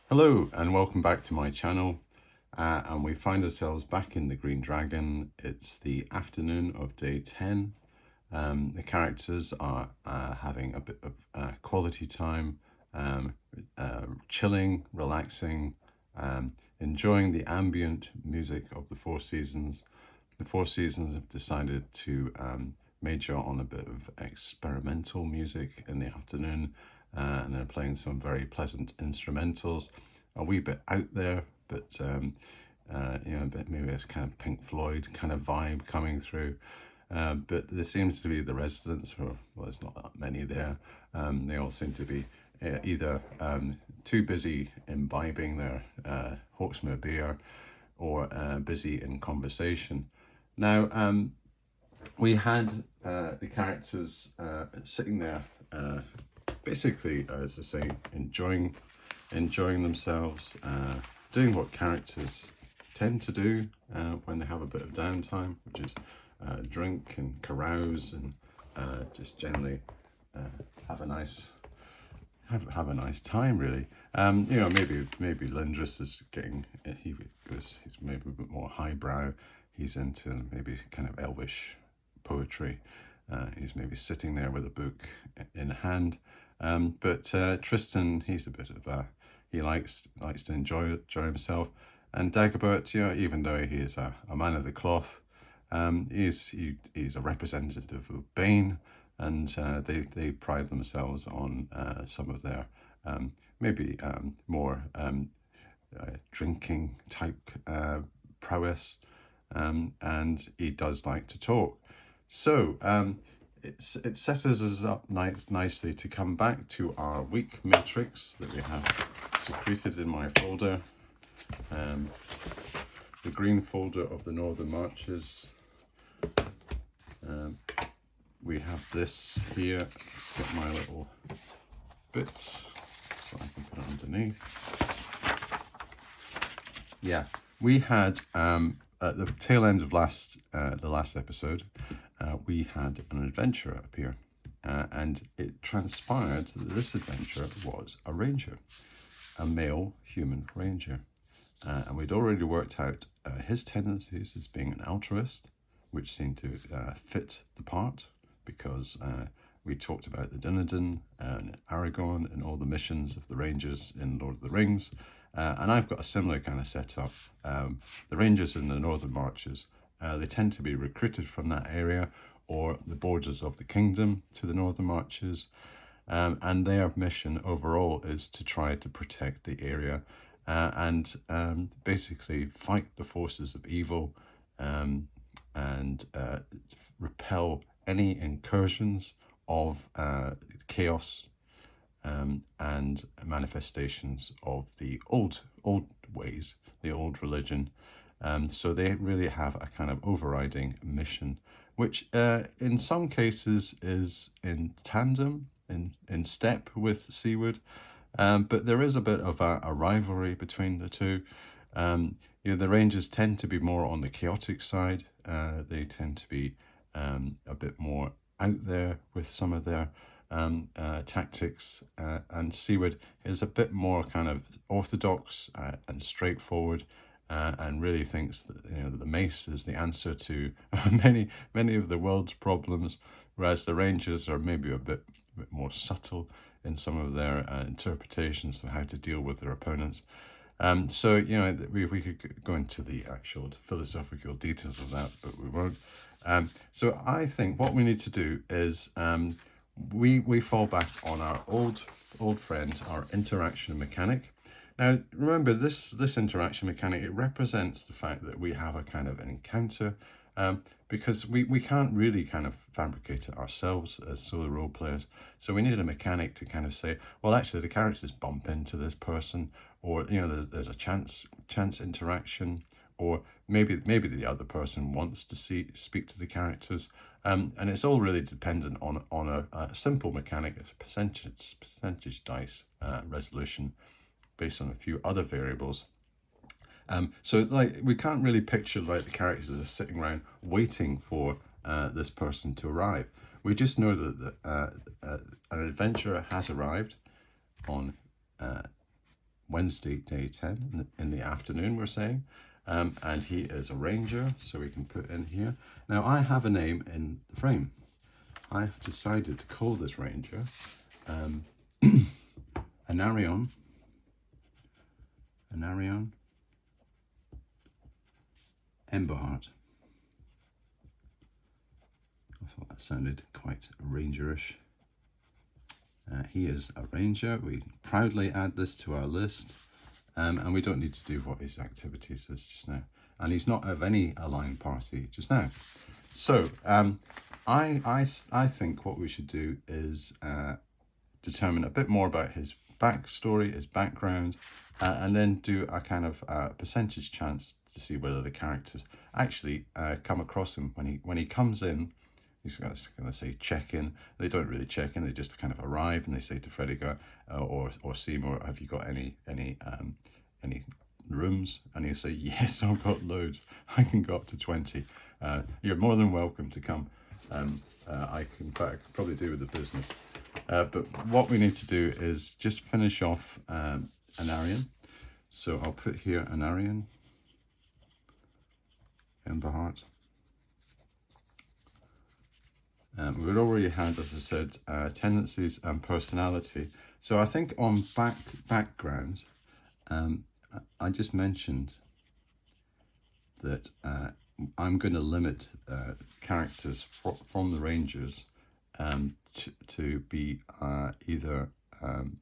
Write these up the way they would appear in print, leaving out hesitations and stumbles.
Hello and welcome back to my channel, and we find ourselves back in the Green Dragon. It's the afternoon of day 10. The characters are having a bit of quality time, chilling, relaxing, enjoying the ambient music of the Four Seasons. The Four Seasons have decided to major on a bit of experimental music in the afternoon, and they're playing some very pleasant instrumentals, a wee bit out there, but a bit maybe a kind of Pink Floyd kind of vibe coming through. But there seems to be the residents, or well, there's not that many there. They all seem to be either too busy imbibing their Hawksmoor beer, or busy in conversation. Now, we had the characters sitting there, basically, as I say, enjoying themselves, doing what characters tend to do when they have a bit of downtime, which is drink and carouse and just generally have a nice time, really. Maybe Lindris is getting, he's maybe a bit more highbrow. He's into maybe kind of elvish poetry. He's maybe sitting there with a book in hand. But Tristan, he's a bit of he likes to enjoy himself. And Dagobert, even though he is a man of the cloth, he's a representative of Bane, and they pride themselves on some of their maybe more drinking type prowess, and he does like to talk. So it sets us up nicely to come back to our week matrix that we have secreted in my folder, the green folder of the Northern Marches. We have this here. Just get my little bits so I can put it underneath. Yeah, we had at the tail end of the last episode, we had an adventurer appear, and it transpired that this adventurer was a ranger, a male human ranger, and we'd already worked out his tendencies as being an altruist, which seemed to fit the part, because we talked about the Dunedain and Aragorn and all the missions of the Rangers in Lord of the Rings, and I've got a similar kind of setup. The Rangers in the Northern Marches, they tend to be recruited from that area or the borders of the kingdom to the Northern Marches, and their mission overall is to try to protect the area and basically fight the forces of evil, and repel any incursions of chaos and manifestations of the old ways, the old religion. So they really have a kind of overriding mission, which in some cases is in tandem, in step with Seaward, but there is a bit of a rivalry between the two. The Rangers tend to be more on the chaotic side. They tend to be a bit more out there with some of their tactics, and Seaward is a bit more kind of orthodox and straightforward, and really thinks that the mace is the answer to many of the world's problems, whereas the Rangers are maybe a bit more subtle in some of their interpretations of how to deal with their opponents. So we could go into the actual philosophical details of that, but we won't. So I think what we need to do is we fall back on our old friend, our interaction mechanic. Now remember, this interaction mechanic, it represents the fact that we have a kind of an encounter, because we can't really kind of fabricate it ourselves as solo role players. So we need a mechanic to kind of say, well, actually the characters bump into this person, or there's a chance interaction, or maybe the other person wants to speak to the characters, and it's all really dependent on a simple mechanic, a percentage dice resolution based on a few other variables. So we can't really picture the characters are sitting around waiting for this person to arrive. We just know that an adventurer has arrived on Wednesday, day 10, in the afternoon, we're saying. And he is a ranger, so we can put in here. Now, I have a name in the frame. I've decided to call this ranger Anarion Emberheart. I thought that sounded quite rangerish. He is a ranger. We proudly add this to our list, and we don't need to do what his activities is just now. And he's not of any aligned party just now. So I think what we should do is determine a bit more about his backstory, his background, and then do a kind of percentage chance to see whether the characters actually come across him when he comes in. He's going to say check in. They don't really check in. They just kind of arrive and they say to Freddie or Seymour, have you got any rooms? And he'll say, yes, I've got loads. I can go up to 20. You're more than welcome to come. I can, in fact, probably do with the business. But what we need to do is just finish off Anarion. So I'll put here Anarion, Emberheart. We've already had, as I said, tendencies and personality. So I think on background, I just mentioned that I'm going to limit characters from the Rangers to be either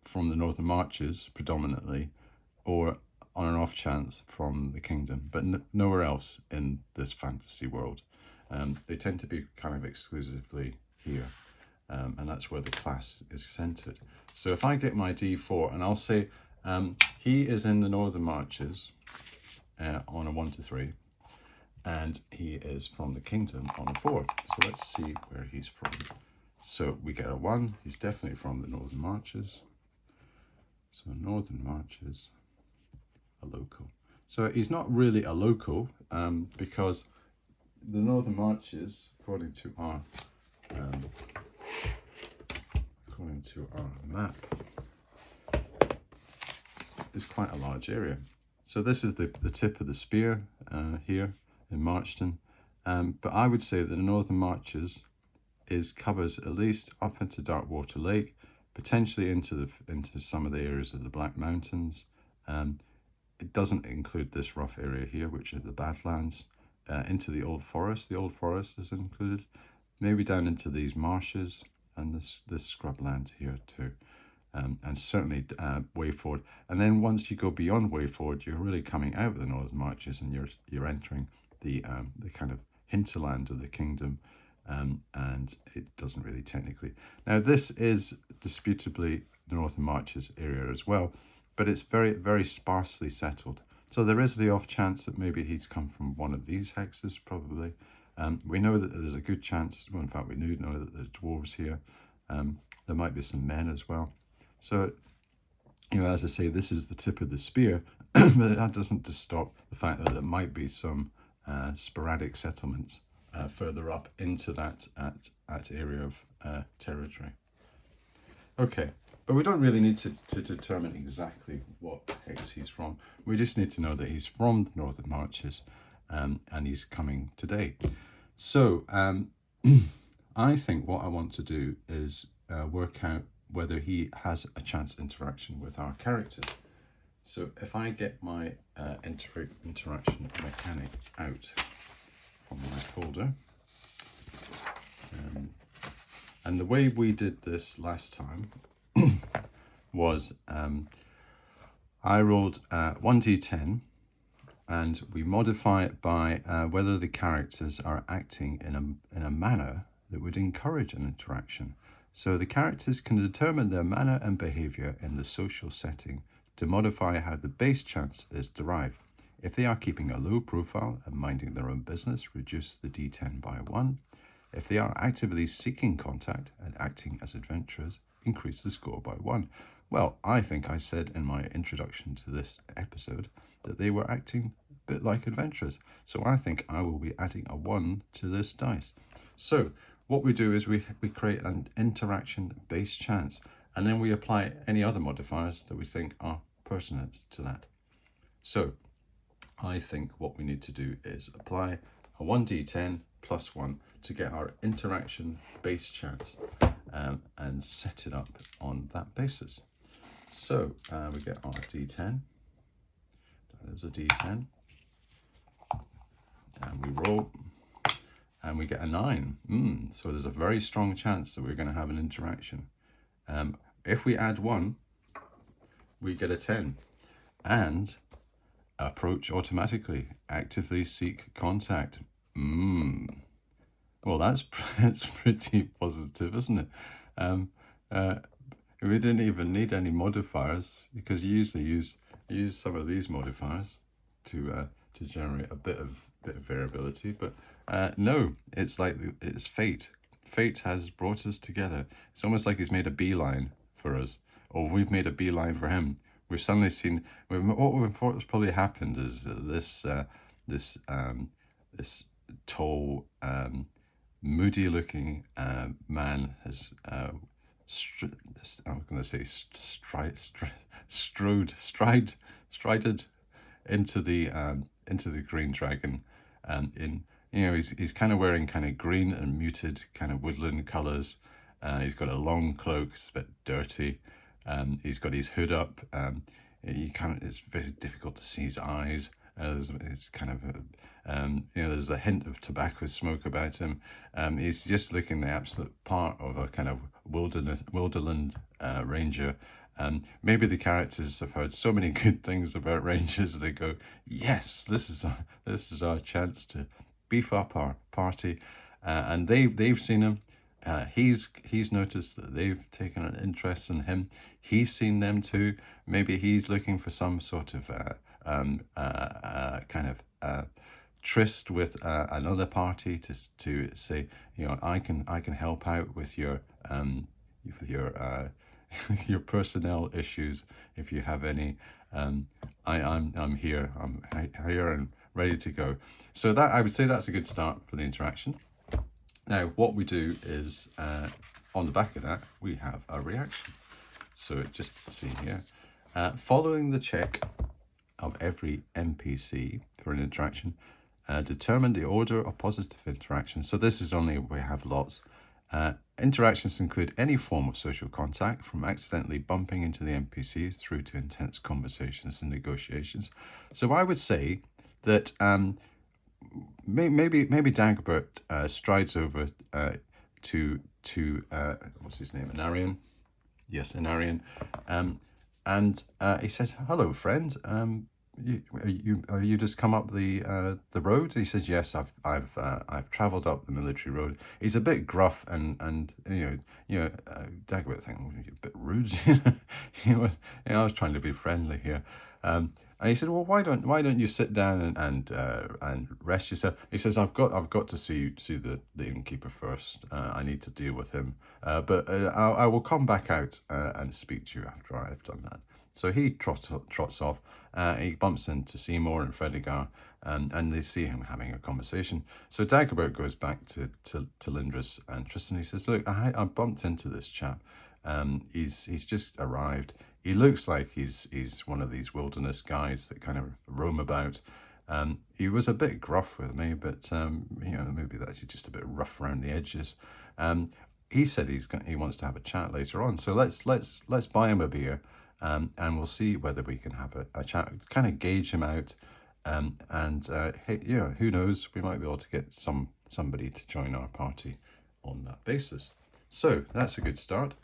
from the Northern Marches predominantly, or on an off chance from the Kingdom, but nowhere else in this fantasy world. They tend to be kind of exclusively here, and that's where the class is centered. So if I get my D4 and I'll say he is in the Northern Marches on a 1 to 3, and he is from the Kingdom on a 4. So let's see where he's from. So we get a 1. He's definitely from the Northern Marches. So Northern Marches, a local. So he's not really a local because the Northern Marches, according to our map, is quite a large area. So this is the tip of the spear here in Marchton, but I would say that the Northern Marches covers at least up into Darkwater Lake, potentially into some of the areas of the Black Mountains. It doesn't include this rough area here, which is the Badlands. Into the Old Forest. The Old Forest is included. Maybe down into these marshes and this scrubland here too. And certainly Wayford. And then once you go beyond Wayford, you're really coming out of the Northern Marches and you're entering the kind of hinterland of the Kingdom. And it doesn't really technically. Now this is disputably the Northern Marches area as well, but it's very, very sparsely settled. So there is the off chance that maybe he's come from one of these hexes, probably. We know that there's a good chance, well, in fact, we know that there's dwarves here. There might be some men as well. So, as I say, this is the tip of the spear, but that doesn't just stop the fact that there might be some sporadic settlements further up into that area of territory. Okay. But we don't really need to determine exactly what hex he's from. We just need to know that he's from the Northern Marches and he's coming today. So I think what I want to do is work out whether he has a chance interaction with our characters. So if I get my interaction mechanic out from my folder, and the way we did this last time was I rolled 1d10 and we modify it by whether the characters are acting in a manner that would encourage an interaction. So the characters can determine their manner and behavior in the social setting to modify how the base chance is derived. If they are keeping a low profile and minding their own business, reduce the d10 by 1. If they are actively seeking contact and acting as adventurers, increase the score by 1. Well, I think I said in my introduction to this episode that they were acting a bit like adventurers. So I think I will be adding a 1 to this dice. So what we do is we create an interaction base chance, and then we apply any other modifiers that we think are pertinent to that. So I think what we need to do is apply a 1d10 plus 1 to get our interaction base chance, and set it up on that basis. So we get our d10. That is a d10. And we roll, and we get a 9. So there's a very strong chance that we're going to have an interaction. If we add 1, we get a 10. And approach automatically, actively seek contact. Well, that's pretty positive, isn't it? We didn't even need any modifiers, because you usually use some of these modifiers to generate a bit of variability. But no, it's like it's fate. Fate has brought us together. It's almost like he's made a beeline for us, or we've made a beeline for him. We've suddenly seen what's probably happened is this tall, moody-looking man has I'm going to say strided into the green dragon, he's kind of wearing kind of green and muted kind of woodland colours. He's got a long cloak. It's a bit dirty. He's got his hood up. It's very difficult to see his eyes. It's kind of there's a hint of tobacco smoke about him. He's just looking the absolute part of a kind of wilderland ranger. Maybe the characters have heard so many good things about rangers, they go, yes, this is our chance to beef up our party. And they've seen him. He's noticed that they've taken an interest in him. He's seen them too. Maybe he's looking for some sort of kind of tryst with another party to say, I can help out with your your personnel issues if you have any. I'm here. I'm here and ready to go. So that, I would say, that's a good start for the interaction. Now, what we do is, on the back of that, we have a reaction. So just see here, following the check of every NPC for an interaction, determine the order of positive interactions. So this is only, we have lots. Interactions include any form of social contact, from accidentally bumping into the NPCs through to intense conversations and negotiations. So I would say that maybe Dagobert strides over to what's his name, Anarian. Yes, Anarian, and he says, "Hello, friend. You just come up the road?" He says, "Yes, I've travelled up the military road." He's a bit gruff, and Dagobert thinking, "You're a bit rude." I was trying to be friendly here. And he said, "Well, why don't you sit down and rest yourself?" He says, "I've got to see the innkeeper first. I need to deal with him. But I will come back out and speak to you after I've done that." So he trots off. He bumps into Seymour and Fredegar, and they see him having a conversation. So Dagobert goes back to Lindris and Tristan. He says, "Look, I bumped into this chap. He's just arrived. He looks like he's one of these wilderness guys that kind of roam about. He was a bit gruff with me, but maybe that's just a bit rough around the edges. He said he wants to have a chat later on. So let's buy him a beer, and we'll see whether we can have a chat, kind of gauge him out, hey, who knows? We might be able to get somebody to join our party on that basis. So that's a good start."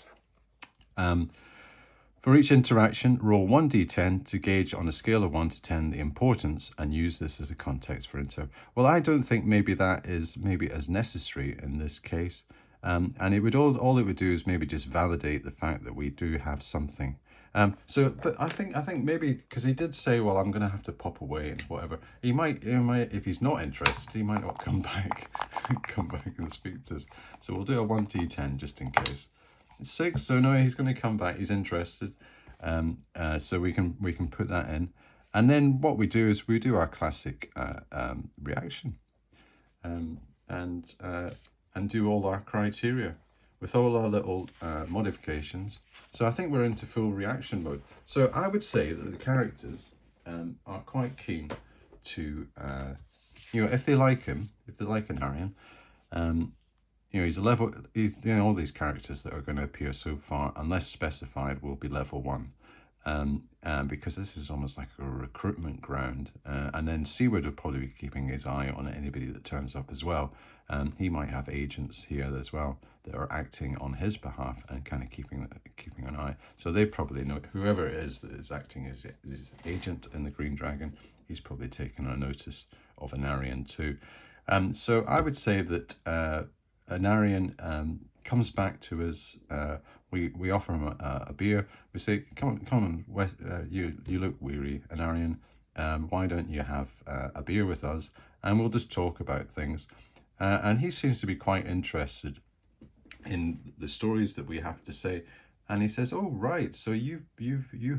For each interaction, roll 1d10 to gauge on a scale of 1 to 10 the importance, and use this as a context for intro. Well, I don't think maybe that is as necessary in this case. And it would all it would do is maybe just validate the fact that we do have something. But I think maybe, because he did say, "Well, I'm going to have to pop away and whatever." He might, if he's not interested, he might not come back, and speak to us. So we'll do a 1d10 just in case. 6. So no, he's going to come back. He's interested. So we can put that in, and then what we do is we do our classic reaction, and do all our criteria. with all our little modifications. So I think we're into full reaction mode. So I would say that the characters are quite keen to, if they like him, if they like Anarian, he's a level, all these characters that are going to appear so far, unless specified, will be level 1. Because this is almost like a recruitment ground. And then Seaward will probably be keeping his eye on anybody that turns up as well. He might have agents here as well that are acting on his behalf and kind of keeping an eye. So they probably know whoever it is that is acting as his agent in the Green Dragon. He's probably taken a notice of Anarian too. So I would say that Anarian comes back to us. We offer him a beer. We say, come on, you look weary, Anarian. Why don't you have a beer with us, and we'll just talk about things. And he seems to be quite interested in the stories that we have to say. And he says, "Oh right, so you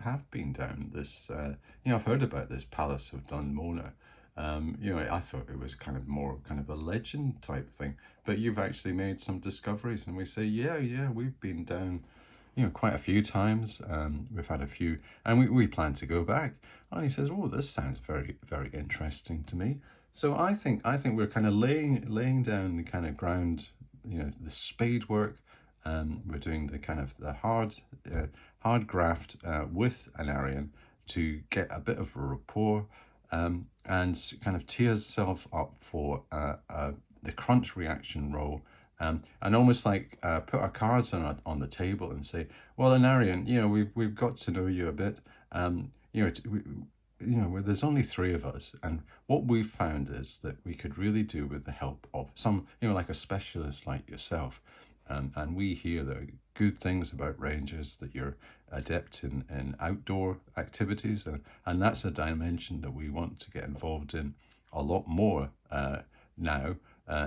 have been down this. I've heard about this Palace of Dunmona. I thought it was kind of more kind of a legend type thing, but you've actually made some discoveries." And we say, yeah, we've been down, quite a few times. We've had a few, and we plan to go back. And he says, "Oh, this sounds very, very interesting to me." So I think we're kind of laying down the kind of ground, the spade work. We're doing the kind of the hard graft with Anarian to get a bit of a rapport, and kind of tee yourself up for the crunch reaction roll, and almost like put our cards on the table and say, "Well, Anarian, we've got to know you a bit. There's only 3 of us, and what we've found is that we could really do with the help of some, like a specialist like yourself. And we hear the good things about Rangers, that you're adept in outdoor activities, and that's a dimension that we want to get involved in a lot more now,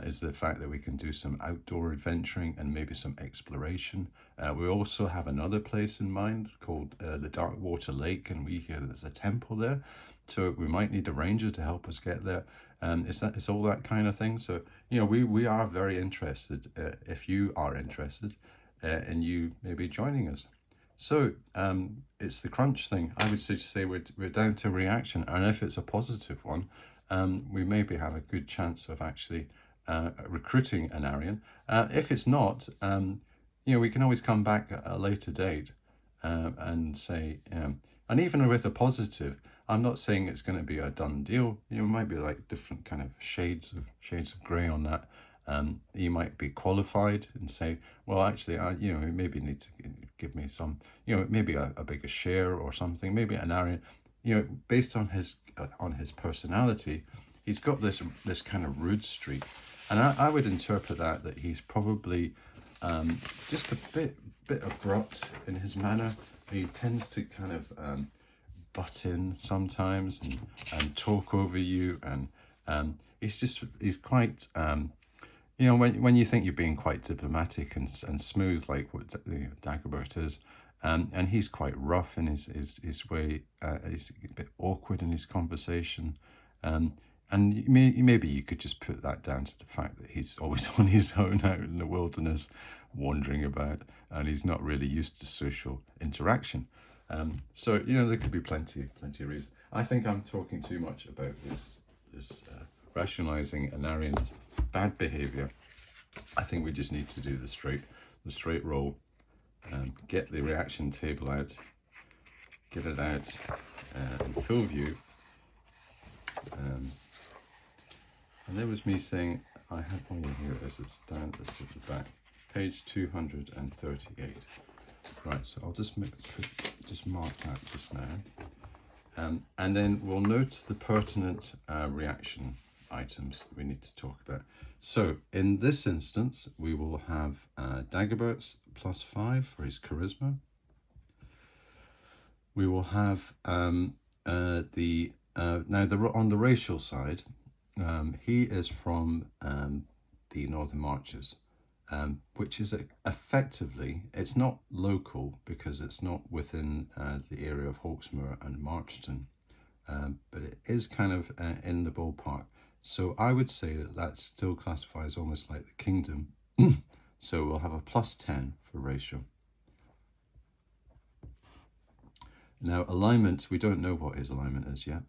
is the fact that we can do some outdoor adventuring and maybe some exploration. We also have another place in mind called the Darkwater Lake, and we hear there's a temple there, so we might need a ranger to help us get there. It's all that kind of thing. So we are very interested, if you are interested, in you maybe joining us. So it's the crunch thing. I would say we're down to reaction, and if it's a positive one, we maybe have a good chance of actually recruiting Anarian. If it's not, we can always come back at a later date and say, and even with a positive, I'm not saying it's going to be a done deal. It might be like different kind of shades of grey on that. You might be qualified and say, well, actually, you maybe need to give me some, maybe a bigger share or something. Maybe Anarian, based on his personality, he's got this kind of rude streak, and I would interpret that he's probably just a bit abrupt in his manner. He tends to kind of butt in sometimes and talk over you, and he's quite when you think you're being quite diplomatic and smooth, like what Dagobert is, and he's quite rough in his way. He's a bit awkward in his conversation, and maybe you could just put that down to the fact that he's always on his own out in the wilderness, wandering about, and he's not really used to social interaction. So there could be plenty of reasons. I think I'm talking too much about this rationalizing Anarian's bad behavior. I think we just need to do the straight roll, get the reaction table out, get it out in full view. And there was me saying, I had one here. It's down at the back, page 238. Right, so I'll just mark that just now, and then we'll note the pertinent reaction items that we need to talk about. So in this instance, we will have Dagobert's +5 for his charisma. We will have on the racial side, he is from the Northern Marches, which is effectively, it's not local because it's not within the area of Hawksmoor and Marchton, but it is kind of in the ballpark. So I would say that still classifies almost like the kingdom. So we'll have a plus 10 for ratio. Now alignment, we don't know what his alignment is yet,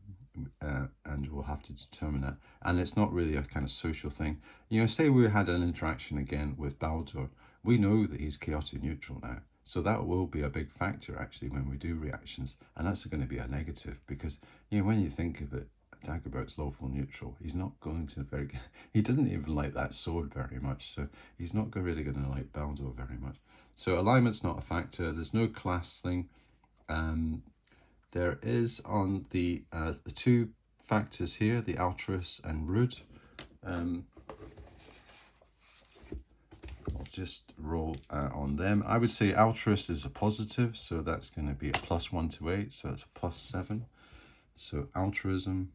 and we'll have to determine that. And it's not really a kind of social thing. You know, say we had an interaction again with Baldur, we know that he's chaotic neutral now. So that will be a big factor actually when we do reactions, and that's going to be a negative because, you know, when you think of it, Dagobert's lawful neutral. He's not going to he doesn't even like that sword very much, so he's not really going to like Baldur very much. So alignment's not a factor. There's no class thing. There is on the two factors here, the altruist and rude. I'll just roll on them. I would say altruist is a positive, so that's going to be a +1 to 8, so it's a +7. So altruism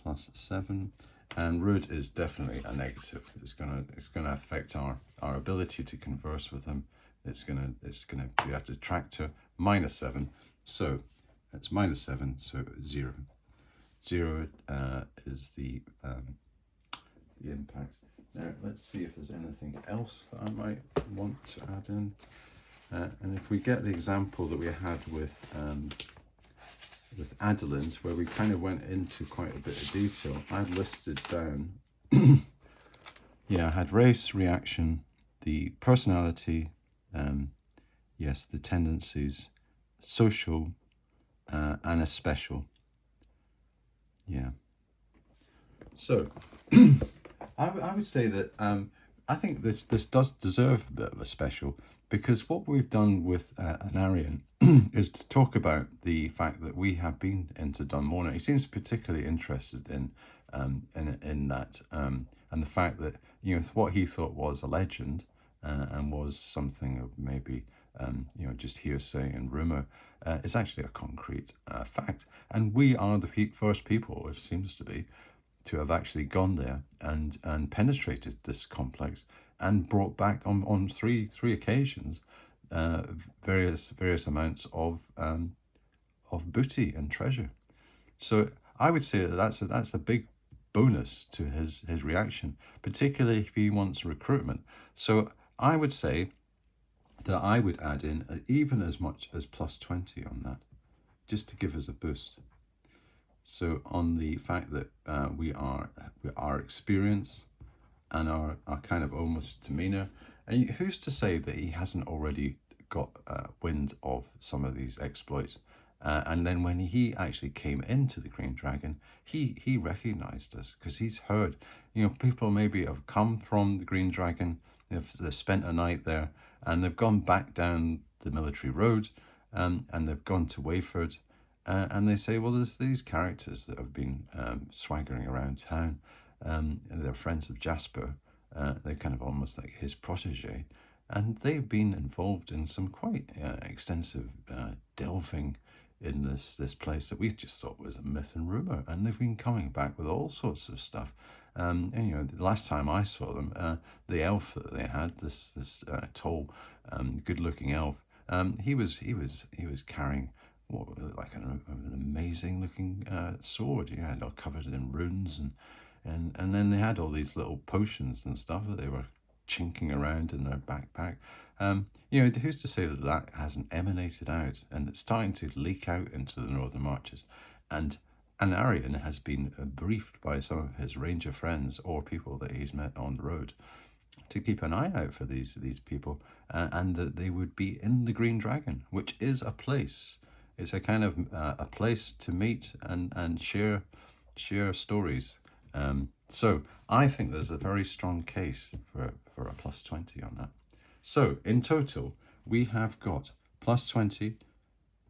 +7, and rude is definitely a negative. It's gonna affect our ability to converse with him. It's gonna be a detractor. -7, so it's -7, so 0. 0 is the impact. Now let's see if there's anything else that I might want to add in. And if we get the example that we had with Adeline's, where we kind of went into quite a bit of detail, I've listed down, yeah, I had race, reaction, the personality, yes, the tendencies, social, and a special. Yeah. So I would say that I think this does deserve a bit of a special, because what we've done with Anarian is to talk about the fact that we have been into Dunmorna. He seems particularly interested in that, and the fact that, you know, what he thought was a legend and was something of maybe you know, just hearsay and rumor, is actually a concrete fact. And we are the first people, it seems to be, to have actually gone there and penetrated this complex and brought back on three occasions various amounts of booty and treasure. So I would say that that's a big bonus to his reaction, particularly if he wants recruitment. So I would say that I would add in even as much as +20 on that, just to give us a boost. So on the fact that our experience and our kind of almost demeanor, and who's to say that he hasn't already got wind of some of these exploits? And then when he actually came into the Green Dragon, he recognized us because he's heard, you know, people maybe have come from the Green Dragon, they've spent a night there, and they've gone back down the military road, and they've gone to Wayford. And they say, well, there's these characters that have been swaggering around town, and they're friends of Jasper. They're kind of almost like his protege, and they've been involved in some quite extensive delving in this place that we just thought was a myth and rumor, and they've been coming back with all sorts of stuff. And you know, the last time I saw them, the elf that they had, this tall, good-looking elf, he was carrying what, like an amazing looking sword. You had all covered in runes, and then they had all these little potions and stuff that they were chinking around in their backpack. You know, who's to say that that hasn't emanated out and it's starting to leak out into the Northern Marches? And Arian has been briefed by some of his ranger friends or people that he's met on the road to keep an eye out for these people, and that they would be in the Green Dragon, which is a place. It's a kind of a place to meet and share stories. So I think there's a very strong case for a +20 on that. So in total, we have got +20,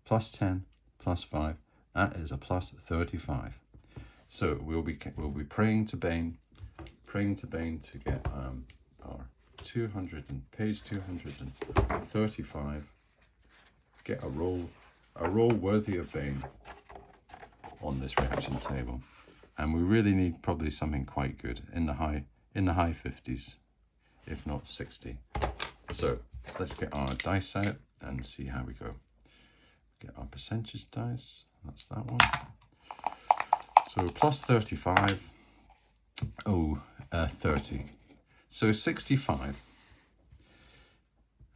+10, +5. That is a +35. So we'll be praying to Bane to get our page 235. Get a roll worthy of Bane on this reaction table, and we really need probably something quite good in the high 50s, if not 60. So let's get our dice out and see how we go. Get our percentage dice. That's that one. So +35. 30. So 65.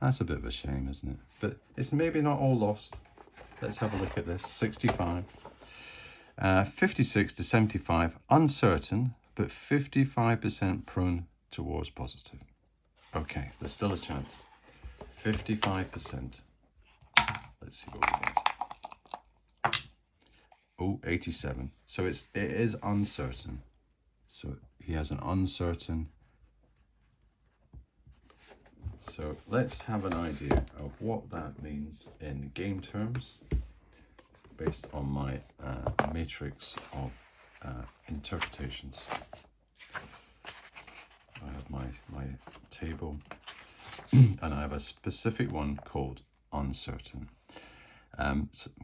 That's a bit of a shame, isn't it? But it's maybe not all lost. Let's have a look at this. 65. 56 to 75, uncertain, but 55% prone towards positive. Okay, there's still a chance. 55%. Let's see what we get. Oh, 87. So it is uncertain. So he has an uncertain. So let's have an idea of what that means in game terms based on my matrix of interpretations. I have my table and I have a specific one called uncertain,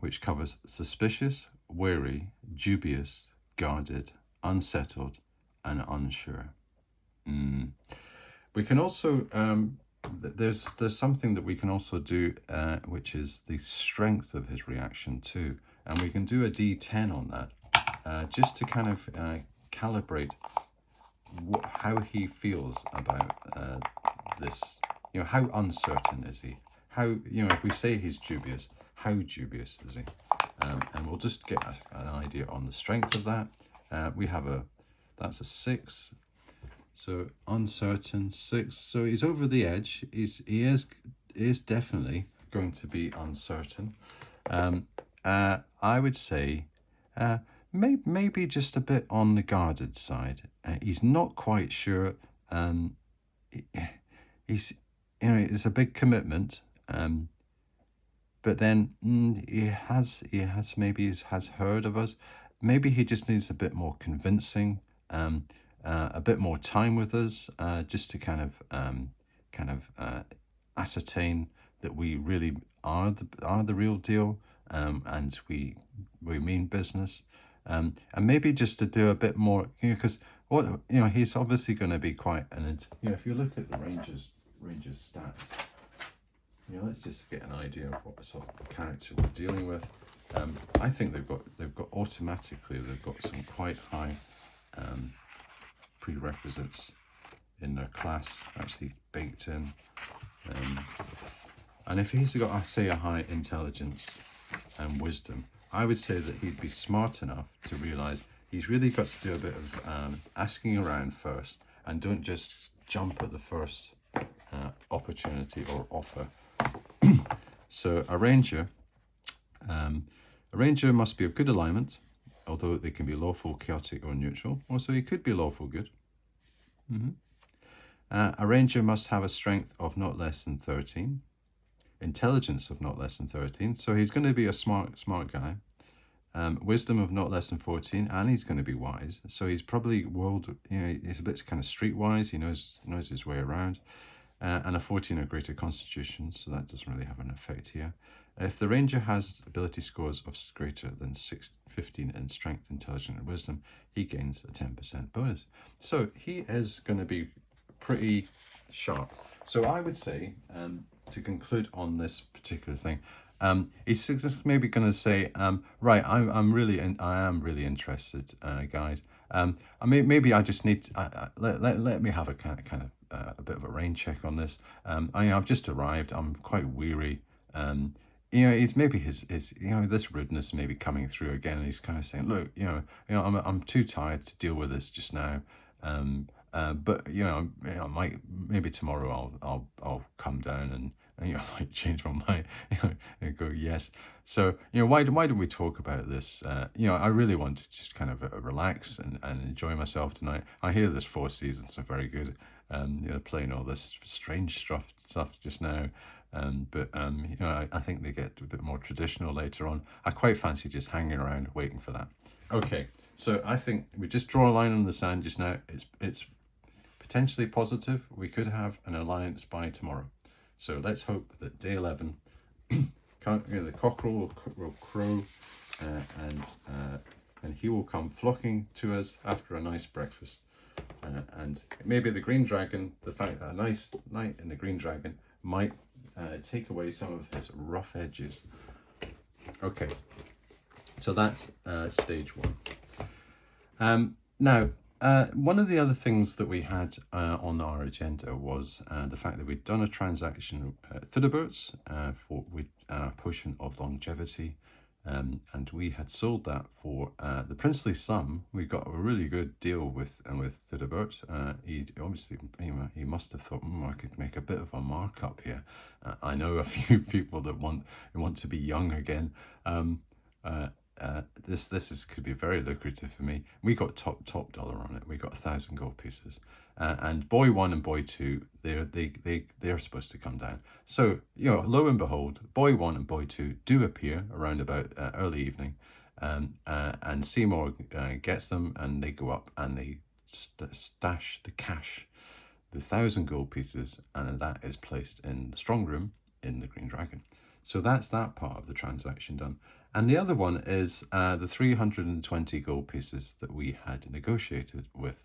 which covers suspicious, wary, dubious, guarded, unsettled, and unsure. We can also there's something that we can also do, which is the strength of his reaction too, and we can do a D10 on that, just to kind of calibrate how he feels about this. You know, how uncertain is he? How, you know, if we say he's dubious, how dubious is he? And we'll just get an idea on the strength of that. We have that's a 6. So uncertain, 6. So he's over the edge. He is definitely going to be uncertain. I would say maybe just a bit on the guarded side. He's not quite sure. He's, you know, it's a big commitment. But then he has heard of us. Maybe he just needs a bit more convincing. A bit more time with us, just to kind of ascertain that we really are the real deal, and we mean business, and maybe just to do a bit more, you know, because he's obviously going to be quite if you look at the Rangers stats, let's just get an idea of what sort of character we're dealing with. I think they've got automatically some quite high prerequisites in their class actually baked in, and if he's got, say, a high intelligence and wisdom, I would say that he'd be smart enough to realize he's really got to do a bit of asking around first, and don't just jump at the first opportunity or offer. So a ranger must be of good alignment, although they can be lawful, chaotic, or neutral. Also, he could be lawful good. A ranger must have a strength of not less than 13, intelligence of not less than 13. So he's going to be a smart guy. Wisdom of not less than 14, and he's going to be wise. So he's probably he's a bit kind of streetwise. He knows his way around. And a 14 or greater constitution, so that doesn't really have an effect here. If the ranger has ability scores of greater than 15 in strength, intelligence, and wisdom, he gains a 10% bonus. So he is going to be pretty sharp. So I would say, to conclude on this particular thing, he's maybe going to say, right, I am really interested, guys. Maybe I just need to, let me have a kind of a bit of a rain check on this. I've just arrived. I'm quite weary. It's maybe his this rudeness maybe coming through again, and he's kind of saying, look, I'm too tired to deal with this just now. But I might, maybe tomorrow I'll come down and I might change my mind, and go yes. So why do we talk about this? I really want to just kind of relax and enjoy myself tonight. I hear this Four Seasons are very good. Playing all this strange stuff just now. But I think they get a bit more traditional later on. I quite fancy just hanging around waiting for that. Okay, so I think we just draw a line on the sand just now. It's potentially positive. We could have an alliance by tomorrow. So let's hope that day 11, the cockerel will crow, and he will come flocking to us after a nice breakfast. And maybe the green dragon, the fact that a nice night in the green dragon might take away some of his rough edges. Okay, so that's stage 1. Now, One of the other things that we had on our agenda was the fact that we'd done a transaction at Thunderbolts for with a potion of longevity, and we had sold that for the princely sum. We got a really good deal with Thunderbird. He obviously he must have thought, I could make a bit of a markup here. I know a few people that want to be young again. Uh, this could be very lucrative for me. We got top dollar on it. We got 1,000 gold pieces, and boy one and boy two, they're supposed to come down. So lo and behold, boy one and boy two do appear around about early evening, and Seymour gets them, and they go up and they stash the cash, the 1,000 gold pieces, and that is placed in the strong room in the Green Dragon. So that's that part of the transaction done. And the other one is the 320 gold pieces that we had negotiated with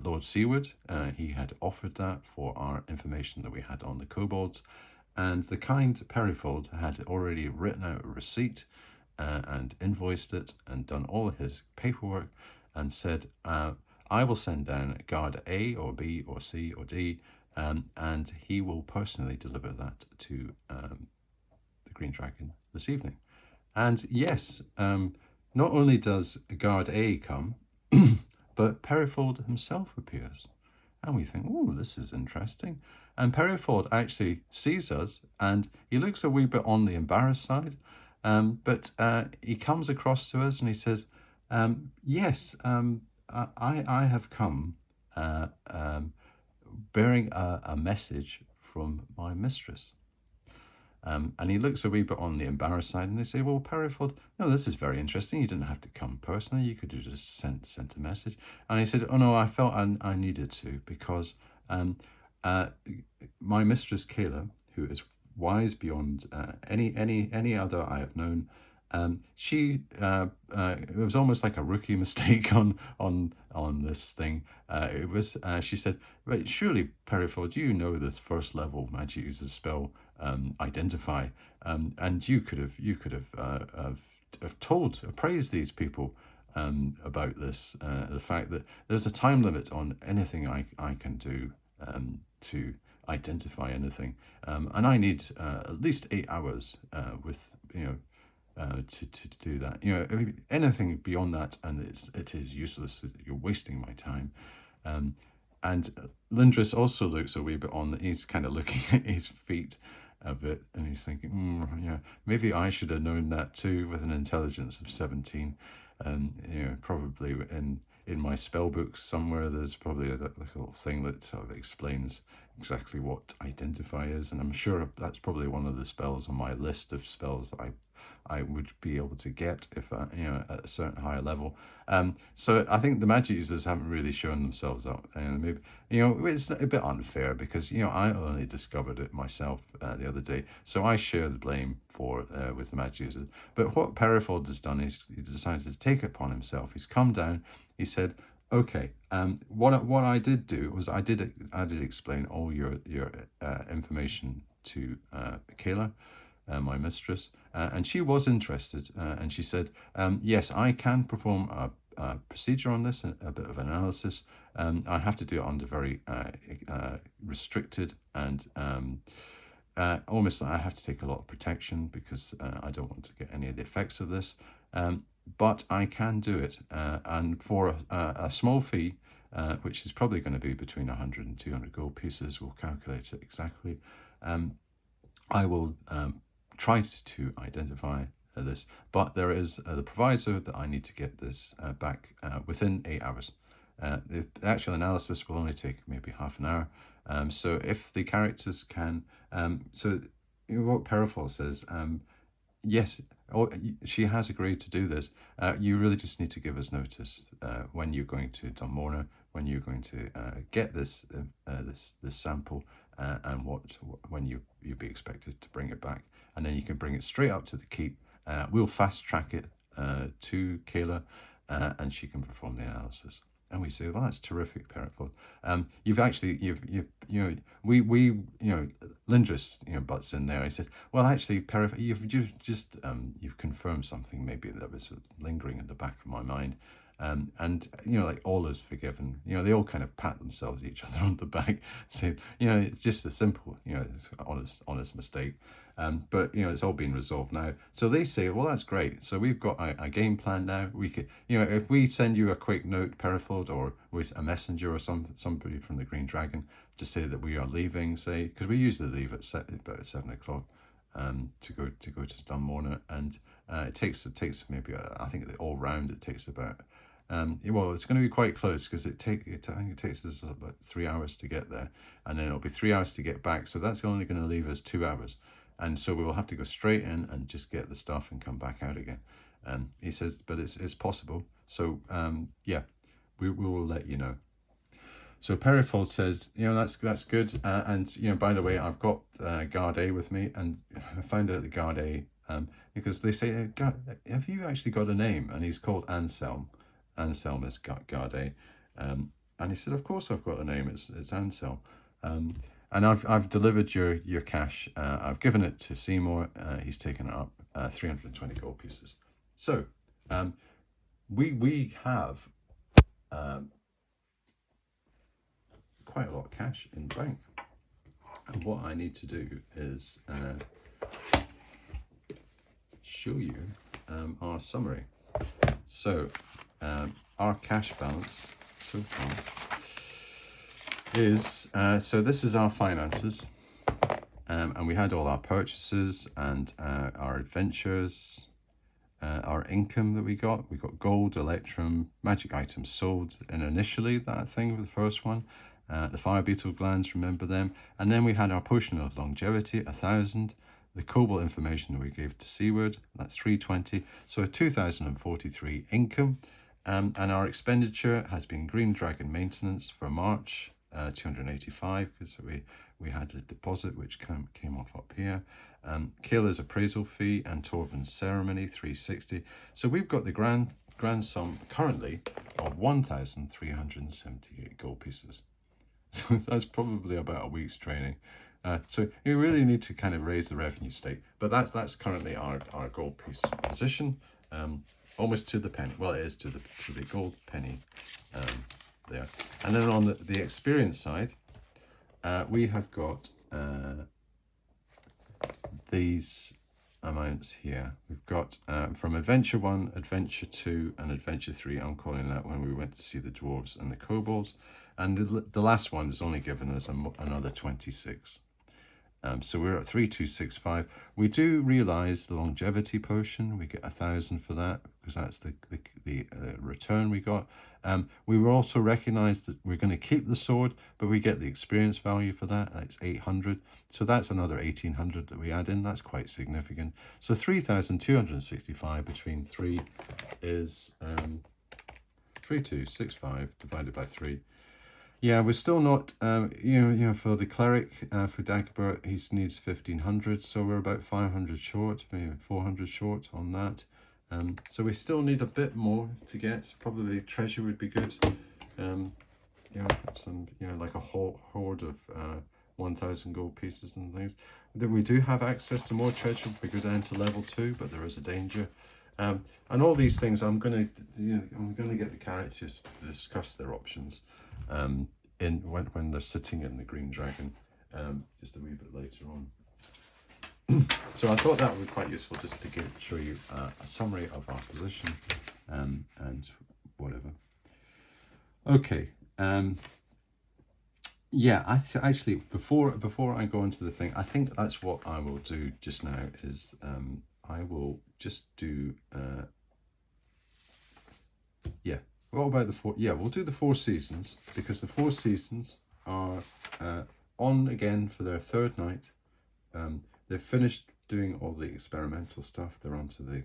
Lord Seaward. He had offered that for our information that we had on the kobolds. And the kind Perifold had already written out a receipt and invoiced it and done all his paperwork and said, I will send down guard A or B or C or D, and he will personally deliver that to the Green Dragon this evening. And yes, not only does guard A come, but Perifold himself appears. And we think, oh, this is interesting. And Perifold actually sees us, and he looks a wee bit on the embarrassed side, but he comes across to us and he says, yes, I have come bearing a message from my mistress. And he looks a wee bit on the embarrassed side, and they say, well, Perifold, no, this is very interesting. You didn't have to come personally. You could have just sent a message. And he said, oh, no, I felt I needed to because my mistress, Kayla, who is wise beyond any other I have known, she it was almost like a rookie mistake on this thing. It was she said, "Right, surely Perifold, you know this first level magic user spell identify, and you could have told appraised these people about this the fact that there's a time limit on anything I can do to identify anything, and I need at least 8 hours with to do that. I mean, anything beyond that, and it is useless. You're wasting my time. Um, and Lindris also looks a wee bit on. He's kind of looking at his feet a bit, and he's thinking, yeah, maybe I should have known that too with an intelligence of 17. Probably in my spell books somewhere, there's probably a little thing that sort of explains exactly what identify is, and I'm sure that's probably one of the spells on my list of spells that I would be able to get if at a certain higher level. So I think the magic users haven't really shown themselves up, and maybe it's a bit unfair because I only discovered it myself the other day, so I share the blame for with the magic users. But what Perifold has done is he decided to take it upon himself. He's come down. He said, "Okay, what I did do was I did explain all your information to Kayla, my mistress, and she was interested, and she said, yes, I can perform a procedure on this, a bit of analysis. I have to do it under very restricted and almost I have to take a lot of protection because I don't want to get any of the effects of this. But I can do it, and for a small fee, which is probably going to be between 100 and 200 gold pieces, we'll calculate it exactly. I will try to identify this, but there is the proviso that I need to get this back within 8 hours. The actual analysis will only take maybe half an hour. So if the characters can, so what Perifold says, yes, she has agreed to do this. You really just need to give us notice when you're going to Dunmorna, when you're going to get this sample, and when you'd be expected to bring it back, and then you can bring it straight up to the keep. We'll fast track it to Kayla, and she can perform the analysis. And we say, well, that's terrific, Perifold. Lindris, butts in there. He said, well, actually, you've confirmed something maybe that was lingering in the back of my mind. And like all is forgiven. They all kind of pat themselves each other on the back, saying, it's just a simple, it's an honest mistake. But it's all been resolved now. So they say, well, that's great. So we've got a game plan now. We could, if we send you a quick note, Perifod, or with a messenger or somebody from the Green Dragon to say that we are leaving, say, because we usually leave at about 7 o'clock. To go to Dunmorna, and it takes maybe I think all round it takes about well, it's going to be quite close because I think it takes us about 3 hours to get there, and then it'll be 3 hours to get back. So that's only going to leave us 2 hours, and so we will have to go straight in and just get the stuff and come back out again. He says, but it's possible. So yeah, we will let you know. So Perifold says, that's good. And by the way, I've got Guard A with me, and I found out the Guard A, because they say, have you actually got a name? And he's called Anselm. Anselm is Guard A. And he said, of course I've got a name. It's Anselm. And I've delivered your cash. I've given it to Seymour. He's taken it up, 320 gold pieces. So we have quite a lot of cash in the bank. And what I need to do is show you our summary. So our cash balance so far is, so this is our finances, and we had all our purchases and our adventures, our income that we got gold, electrum, magic items sold, and initially that thing with the first one, the fire beetle glands, remember them, and then we had our potion of longevity, 1,000, the cobalt information we gave to Seaward, that's 320, so 2,043 income, and our expenditure has been Green Dragon maintenance for March, 285, because we had a deposit which came off up here. Kayla's appraisal fee and Torvin's ceremony, 360. So we've got the grand sum currently of 1,378 gold pieces. So that's probably about a week's training. So you really need to kind of raise the revenue stake. But that's currently our gold piece position, almost to the penny. Well, it is to the gold penny there. And then on the experience side, we have got these amounts here. We've got from Adventure 1, Adventure 2, and Adventure 3. I'm calling that when we went to see the dwarves and the kobolds. And the last one is only given us another 26. So we're at 3,265. We do realize the longevity potion. We get 1,000 for that because that's the return we got. We will also recognize that we're going to keep the sword, but we get the experience value for that. That's 800. So that's another 1,800 that we add in. That's quite significant. So 3,265 between 3 is 3,265 divided by 3. Yeah, we're still not, for the cleric, for Dagobert, he needs 1,500, so we're about 500 short, maybe 400 short on that. So we still need a bit more to get. Probably treasure would be good. Some, like a hoard of 1,000 gold pieces and things. Then we do have access to more treasure if we go down to level 2, but there is a danger. And all these things, I'm gonna get the characters to discuss their options when they're sitting in the Green Dragon, just a wee bit later on. So I thought that would be quite useful just to show you a summary of our position and whatever. Okay. Yeah, actually before I go into the thing, I think that's what I will do just now is I will just do what about the four? Yeah, we'll do the 4 seasons, because the 4 seasons are on again for their 3rd night. They've finished doing all the experimental stuff. They're onto the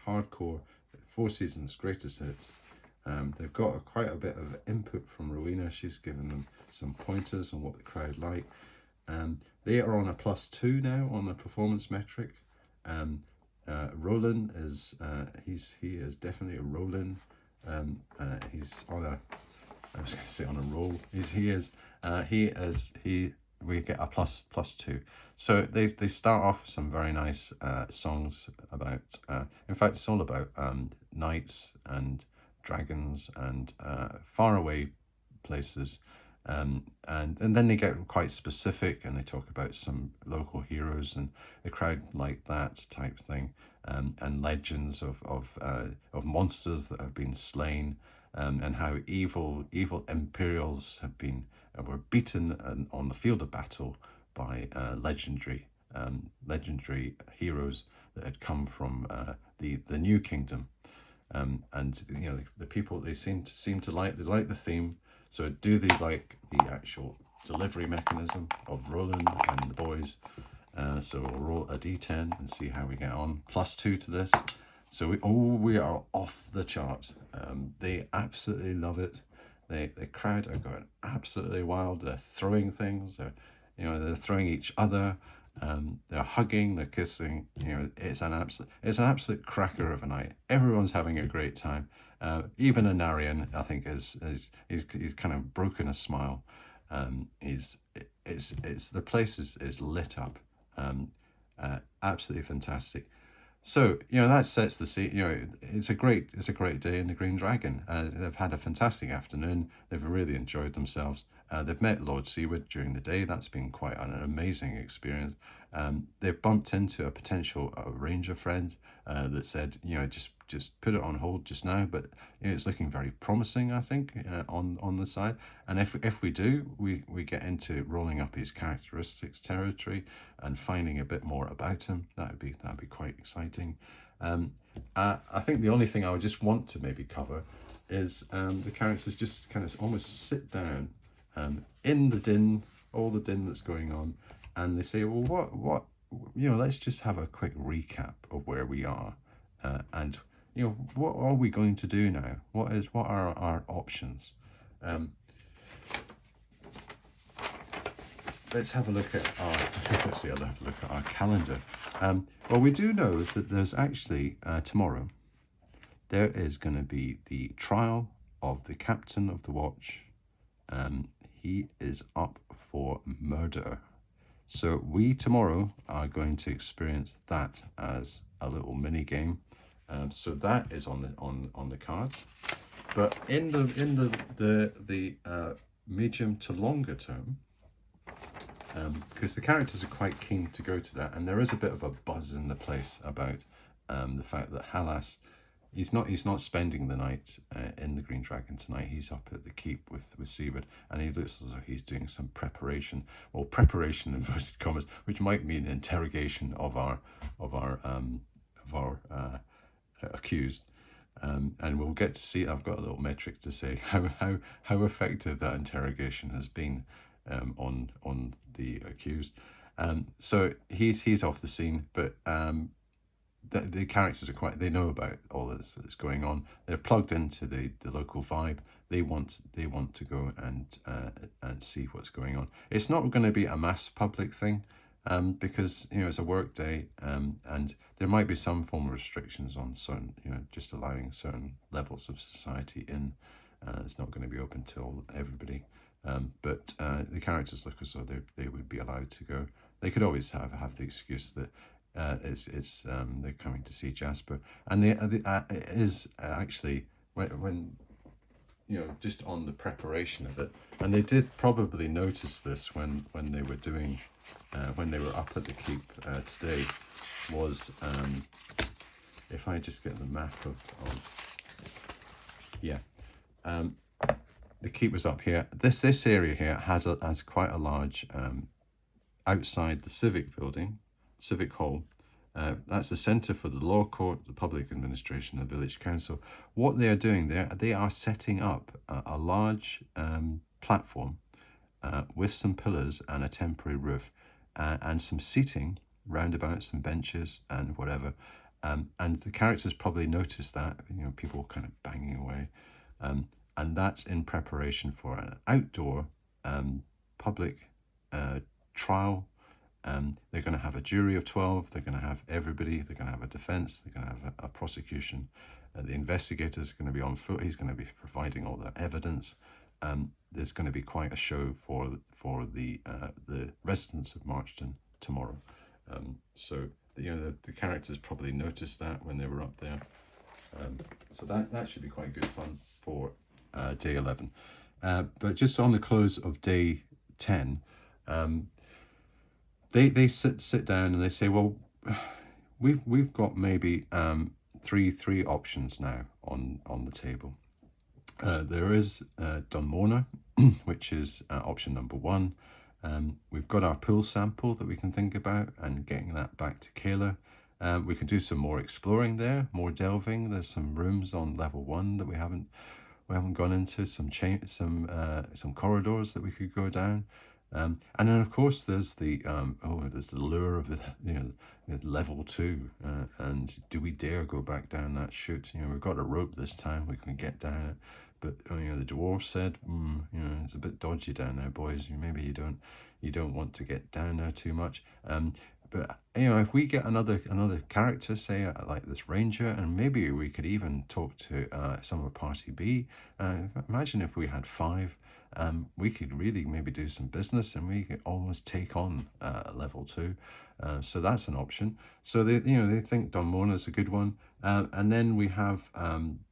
hardcore 4 seasons greatest hits. They've got quite a bit of input from Rowena. She's given them some pointers on what the crowd like. They are on a +2 now on the performance metric. Roland is he is definitely a Roland. He's on a, I was going to say on a roll. We get a +2. So they start off with some very nice songs about. In fact, it's all about knights and dragons and faraway places. And then they get quite specific and they talk about some local heroes, and the crowd like that type thing, and legends of monsters that have been slain, and how evil Imperials have been were beaten on the field of battle by legendary heroes that had come from the New Kingdom. And the people, they seem to like the theme. So do they like the actual delivery mechanism of Roland and the boys? So we'll roll a d10 and see how we get on. +2 to this. So we are off the chart. They absolutely love it. The crowd are going absolutely wild. They're throwing things. They're throwing each other. They're hugging. They're kissing. It's an absolute cracker of a night. Everyone's having a great time. Even Anarian, I think, he's kind of broken a smile. It's the place is lit up. Absolutely fantastic. So that sets the scene. It's a great day in the Green Dragon. They've had a fantastic afternoon. They've really enjoyed themselves. They've met Lord Seaward during the day. That's been quite an amazing experience. They've bumped into a potential ranger friend that said, just put it on hold just now, but it's looking very promising, I think, on the side. And if we do, we get into rolling up his characteristics territory and finding a bit more about him. That'd be quite exciting. I think the only thing I would just want to maybe cover is the characters just kind of almost sit down in the din, all the din that's going on, and they say, well, what let's just have a quick recap of where we are, and what are we going to do now? What are our options? Let's have a look at our. Let's see. I'll have a look at our calendar. Well, we do know that there's actually tomorrow. There is going to be the trial of the captain of the watch. He is up for murder. So we tomorrow are going to experience that as a little mini game. So that is on the cards. But in the medium to longer term, because the characters are quite keen to go to that, and there is a bit of a buzz in the place about the fact that Halas, he's not spending the night in the Green Dragon tonight. He's up at the keep with Seaward, and he looks as though he's doing some preparation, or preparation inverted commas, which might mean interrogation of our accused. And we'll get to see. I've got a little metric to say how effective that interrogation has been on the accused. So he's off the scene, but the characters are they know about all this that's going on. They're plugged into the local vibe. They want to go and see what's going on. It's not going to be a mass public thing, because it's a work day, and there might be some form of restrictions on certain, just allowing certain levels of society in. It's not going to be open to everybody, but the characters look as though they would be allowed to go. They could always have the excuse that it's they're coming to see Jasper, and it is actually when just on the preparation of it, and they did probably notice this when they were doing when they were up at the keep today, was if I just get the map of the keep was up here. This area here has quite a large outside the civic hall. That's the centre for the law court, the public administration, and village council. What they are doing there, they are setting up a large platform with some pillars and a temporary roof, and some seating round about, some benches and whatever. And the characters probably noticed that, people kind of banging away. And that's in preparation for an outdoor public trial. They're going to have a jury of 12. They're going to have everybody. They're going to have a defense. They're going to have a prosecution. The investigator's going to be on foot. He's going to be providing all the evidence. There's going to be quite a show for the residents of Marchton tomorrow. So the characters probably noticed that when they were up there. So that should be quite good fun for day 11. But just on the close of day 10, they sit down and they say, well, we've got maybe three options now on the table. There is Dunmorna, which is option number one. We've got our pool sample that we can think about and getting that back to Kayla. We can do some more exploring there, more delving. There's some rooms on level 1 that we haven't gone into, some corridors that we could go down. And then of course there's the lure of the level 2, and do we dare go back down that chute? We've got a rope this time, we can get down it, but the dwarf said, it's a bit dodgy down there, boys. Maybe you don't want to get down there too much. But if we get another character, say like this ranger, and maybe we could even talk to some of Party B. Imagine if we had 5. We could really maybe do some business, and we could almost take on level 2. So that's an option. So they think Dunmorna is a good one. And then we have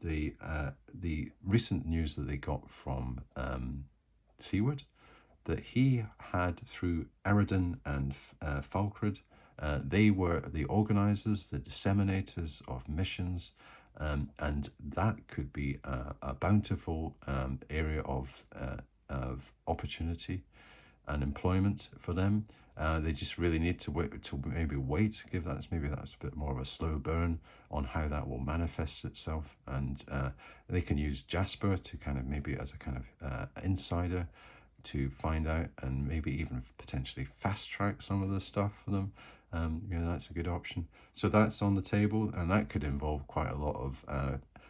the recent news that they got from Seaward, that he had through Eridan and Falkred. They were the organizers, the disseminators of missions, and that could be a bountiful area of opportunity and employment for them. They just really need to wait, give that, maybe that's a bit more of a slow burn on how that will manifest itself. And they can use Jasper to kind of maybe as a kind of insider to find out, and maybe even potentially fast track some of the stuff for them. That's a good option. So that's on the table, and that could involve quite a lot of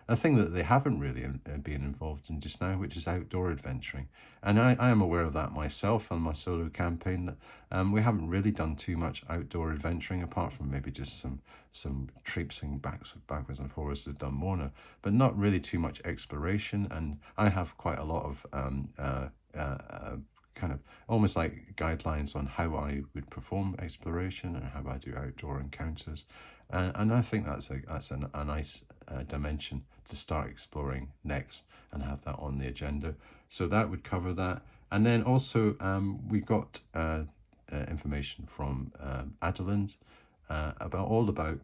a thing that they haven't really been involved in just now, which is outdoor adventuring. And I am aware of that myself on my solo campaign, that we haven't really done too much outdoor adventuring, apart from maybe just some traipsing backwards and forwards to Dunmorna, but not really too much exploration. And I have quite a lot of kind of almost like guidelines on how I would perform exploration and how I do outdoor encounters, and I think that's a nice dimension to start exploring next and have that on the agenda. So that would cover that. And then also we got information from Adeland about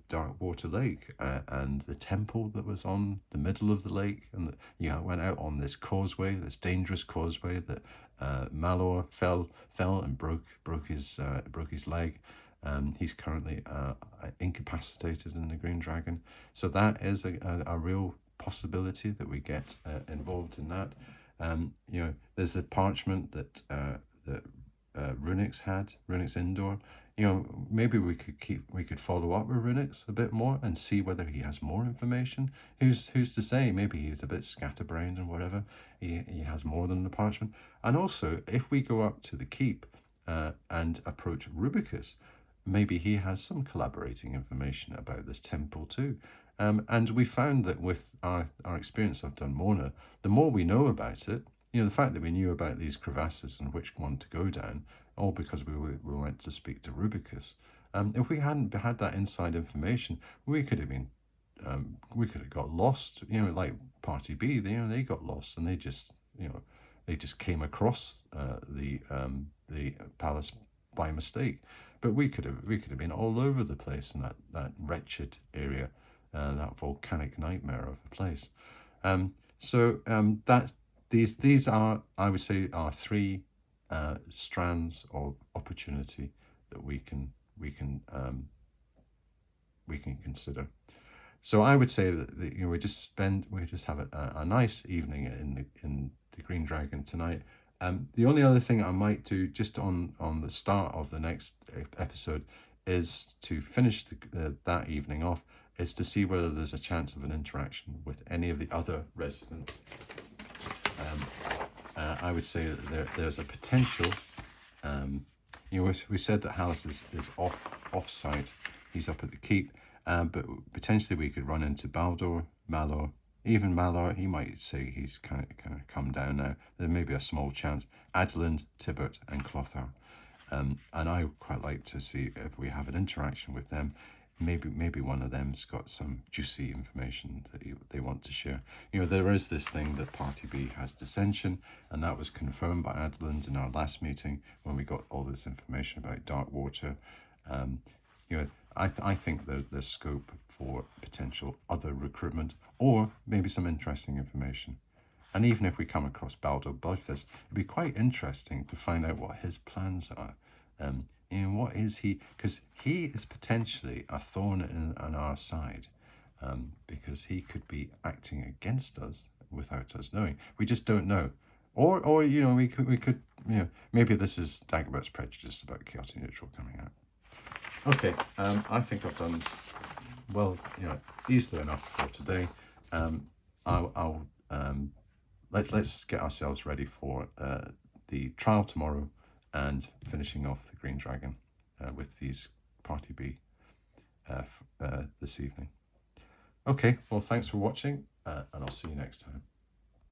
Darkwater Lake and the temple that was on the middle of the lake, and went out on this causeway, this dangerous causeway that Malor fell and broke his leg. He's currently incapacitated in the Green Dragon, so that is a real possibility that we get involved in that. There's the parchment that Runix Indoor. Maybe we could follow up with Runix a bit more and see whether he has more information. Who's to say? Maybe he's a bit scatterbrained and whatever. He has more than the parchment. And also, if we go up to the keep and approach Rubicus, maybe he has some collaborating information about this temple too. And we found that with our experience of Dunmorna, the more we know about it, the fact that we knew about these crevasses and which one to go down, all because we went to speak to Rubicus. If we hadn't had that inside information, we could have got lost. Like Party B, they got lost, and they just came across the palace by mistake. But we could have been all over the place in that wretched area, that volcanic nightmare of a place. These are, I would say, are 3 strands of opportunity that we can consider. So I would say that we just have a nice evening in the Green Dragon tonight. The only other thing I might do just on the start of the next episode is to finish that evening off, is to see whether there's a chance of an interaction with any of the other residents. I would say that there's a potential. We said that Hallis is off-site. He's up at the keep, but potentially we could run into Baldor, Malor. Even Malor, he might say he's kind of come down now. There may be a small chance. Adeland, Tibbert, and Clothar. And I would quite like to see if we have an interaction with them. maybe one of them's got some juicy information that they want to share. You know, there is this thing that Party B has dissension, and that was confirmed by Adland in our last meeting when we got all this information about Darkwater. You know, I think there's scope for potential other recruitment or maybe some interesting information. And even if we come across Baldo Bifus, it'd be quite interesting to find out what his plans are. You know, what is he? Because he is potentially a thorn on our side, because he could be acting against us without us knowing. We just don't know. Or you know, we could, you know, maybe this is Dagobert's prejudice about chaotic neutral coming out. Okay, I think I've done well, you know, easily enough for today. I'll let's get ourselves ready for the trial tomorrow and finishing off the Green Dragon with these Party B this evening. Okay, well, thanks for watching, and I'll see you next time.